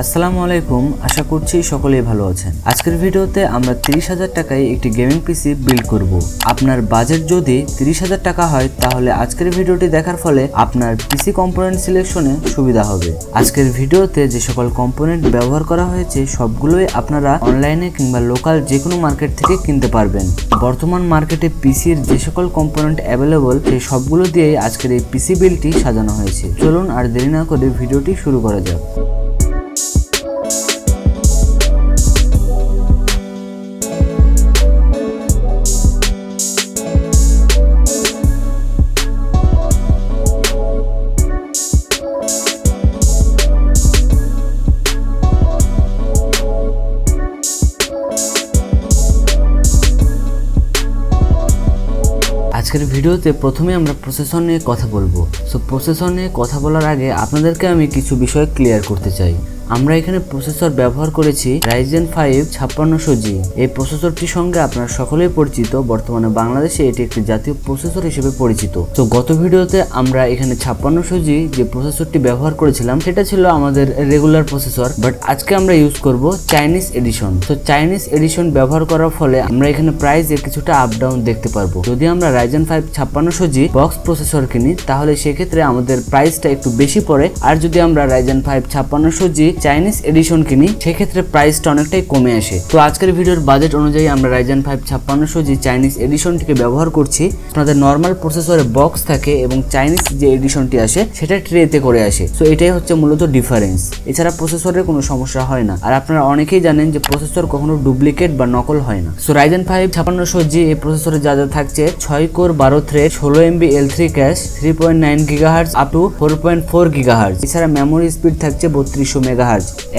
আসসালামু আলাইকুম, আশা করছি সকলেই ভালো আছেন। আজকের ভিডিওতে আমরা 30,000 টাকায় একটি গেমিং পিসি বিল্ড করব। আপনার বাজেট যদি 30,000 টাকা হয় তাহলে আজকের ভিডিওটি দেখার ফলে আপনার পিসি কম্পোনেন্ট সিলেকশনে সুবিধা হবে। আজকের ভিডিওতে যে সকল কম্পোনেন্ট ব্যবহার করা হয়েছে সবগুলোই আপনারা অনলাইনে কিংবা লোকাল যে কোনো মার্কেট থেকে কিনতে পারবেন। বর্তমান মার্কেটে পিসির যে সকল কম্পোনেন্ট অ্যাভেলেবল সেই সবগুলো দিয়েই আজকের এই পিসি বিল্ডটি সাজানো হয়েছে। চলুন আর দেরি না করে ভিডিওটি শুরু করা যাক। আজকের ভিডিওতে প্রথমে আমরা প্রসেসর নিয়ে কথা বলবো। প্রসেসর নিয়ে কথা বলার আগে আপনাদেরকে আমি কিছু বিষয় ক্লিয়ার করতে চাই। আমরা এখানে প্রসেসর ব্যবহার করেছি Ryzen 5 5600G। এই প্রসেসরটির সঙ্গে আপনারা সকলেই পরিচিত। বর্তমানে বাংলাদেশে এটি একটি জাতীয় প্রসেসর হিসেবে পরিচিত। তো গত ভিডিওতে আমরা এখানে 5600G যে প্রসেসরটি ব্যবহার করেছিলাম সেটা ছিল আমাদের রেগুলার প্রসেসর, বাট আজকে আমরা ইউজ করব চাইনিজ এডিশন। তো চাইনিজ এডিশন ব্যবহার করার ফলে আমরা এখানে প্রাইসে কিছুটা আপ ডাউন দেখতে পারবো। যদি আমরা Ryzen 5 5600G বক্স প্রসেসর কিনি তাহলে সেক্ষেত্রে আমাদের প্রাইসটা একটু বেশি পড়ে, আর যদি আমরা Ryzen 5 5600G চাইনিজ এডিশন কিনি সেক্ষেত্রে প্রাইসটা অনেকটাই কমে আসে। তো আজকের ভিডিওর বাজেট অনুযায়ী আমরা Ryzen 5 5600G চাইনিজ এডিশনটিকে ব্যবহার করছি। আপনাদের নর্মাল প্রসেসরে বক্স থাকে এবং চাইনিজ যে এডিশনটি আসে সেটা ট্রেতে করে আসে। তো এটাই হচ্ছে মূলত ডিফারেন্স। এছাড়া প্রসেসরের কোনো সমস্যা হয় না। আর আপনারা অনেকেই জানেন যে প্রসেসর কখনো ডুপ্লিকেট বা নকল হয় না। সো Ryzen 5 5600G এই প্রসেসরে যা যা থাকছে 6 core 12 thread 16MB L3 cash 3.9 GHz up to 4.4 GHz। এছাড়া মেমোরি স্পিড থাকছে 3200 MHz।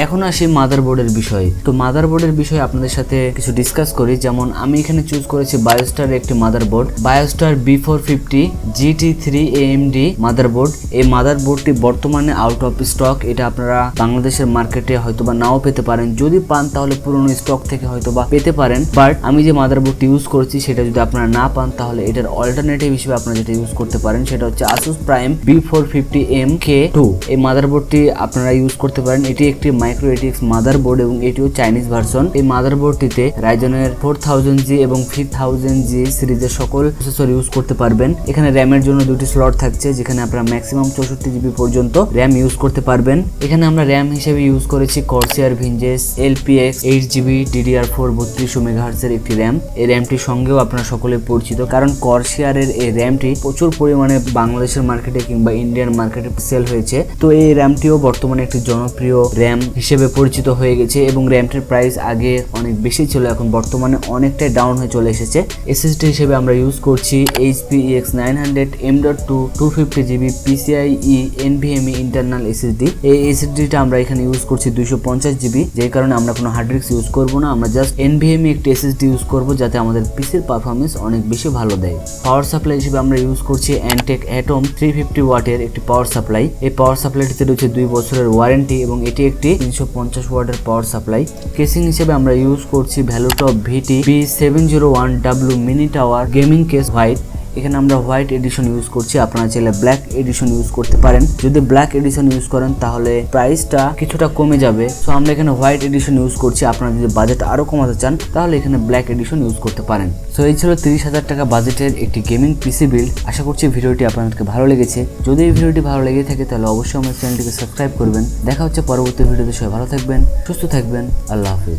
এখন আসি মাদারবোর্ডের বিষয়ে। তো মাদারবোর্ডের বিষয়ে আপনাদের সাথে কিছু ডিসকাস করি। যেমন আমি এখানে চুজ করেছি বায়োস্টার একটি motherboard, Biostar B450 GT3 AMD motherboard. এই মাদারবোর্ডটি বর্তমানে আউট অফ স্টক। এটা আপনারা বাংলাদেশের মার্কেটে হয়তোবা নাও পেতে পারেন। যদি পান তাহলে পুরনো স্টক থেকে হয়তোবা পেতে পারেন। বাট আমি যে মাদারবোর্ডটি ইউজ করছি সেটা যদি আপনারা না পান তাহলে এটার অল্টারনেটিভ হিসেবে আপনারা যেটা ইউজ করতে পারেন সেটা হচ্ছে Asus Prime B450MK2। এই মাদারবোর্ডটি আপনারা ইউজ করতে পারেন। এটি একটি মাইক্রো এটিএক্স মাদারবোর্ড এবং এটিও চাইনিজ ভার্সন। এই মাদারবোর্ডটিতে রাইজনের 4000G এবং 5000G সিরিজের সকল প্রসেসর ইউজ করতে পারবেন। এখানে র্যামের জন্য দুটি স্লট থাকছে যেখানে আপনারা ম্যাক্সিমাম 64GB পর্যন্ত র্যাম ইউজ করতে পারবেন। এখানে আমরা র্যাম হিসেবে ইউজ করেছি Corsair Vinges LPX 8GB DDR4 3200 MHz এর একটি র্যাম। এই র্যামটির সঙ্গেও আপনারা সকলে পরিচিত, কারণ Corsair এর এই র্যামটি প্রচুর পরিমাণে বাংলাদেশের মার্কেটে কিংবা ইন্ডিয়ান মার্কেটে সেল হয়েছে। তো এই র্যামটিও বর্তমানে একটি জনপ্রিয় র্যাম হিসেবে পরিচিত হয়ে গেছে এবং র্যামটির প্রাইস আগে অনেক বেশি ছিল, এখন বর্তমানে অনেকটাই ডাউন হয়ে চলে এসেছে। এসএসডি হিসেবে আমরা ইউজ করছি HP EX900 M.2 250GB PCIe NVMe internal SSD. এই এসএসডিটা আমরা এখানে ইউজ করছি 250GB, যেই কারণে আমরা কোনো হার্ড ডিস্ক ইউজ করব না। আমরা জাস্ট NVMe একটি এসএসডি ইউজ করব যাতে আমাদের পিসির পারফরমেন্স অনেক বেশি ভালো দেয়। পাওয়ার সাপ্লাই হিসেবে আমরা ইউজ করছি Antec Atom 350 ওয়াটের একটি পাওয়ার সাপ্লাই। এই পাওয়ার সাপ্লাইটিতে রয়েছে 2 বছরের ওয়ারেন্টি এবং এটি একটি 350 ওয়াটের পাওয়ার সাপ্লাই। কেসিং হিসেবে আমরা ইউজ করছি ভ্যালুটপ VT B701W mini tower gaming case white. এখানে আমরা হোয়াইট এডিশন ইউজ করছি, আপনারা চাইলে ব্ল্যাক এডিশন ইউজ করতে পারেন। যদি ব্ল্যাক এডিশন ইউজ করেন তাহলে প্রাইসটা কিছুটা কমে যাবে। সো আমরা এখানে হোয়াইট এডিশন ইউজ করছি। আপনারা যদি বাজেট আরো কমাতে চান তাহলে এখানে ব্ল্যাক এডিশন ইউজ করতে পারেন। সো এই ছিল 30,000 টাকা বাজেটের একটি গেমিং পিসি বিল্ড। আশা করছি ভিডিওটি আপনাদেরকে ভালো লেগেছে। যদি এই ভিডিওটি ভালো লেগে থাকে তাহলে অবশ্যই আমার চ্যানেলটিকে সাবস্ক্রাইব করবেন। দেখা হচ্ছে পরবর্তী ভিডিওতে। সবাই ভালো থাকবেন, সুস্থ থাকবেন। আল্লাহ হাফেজ।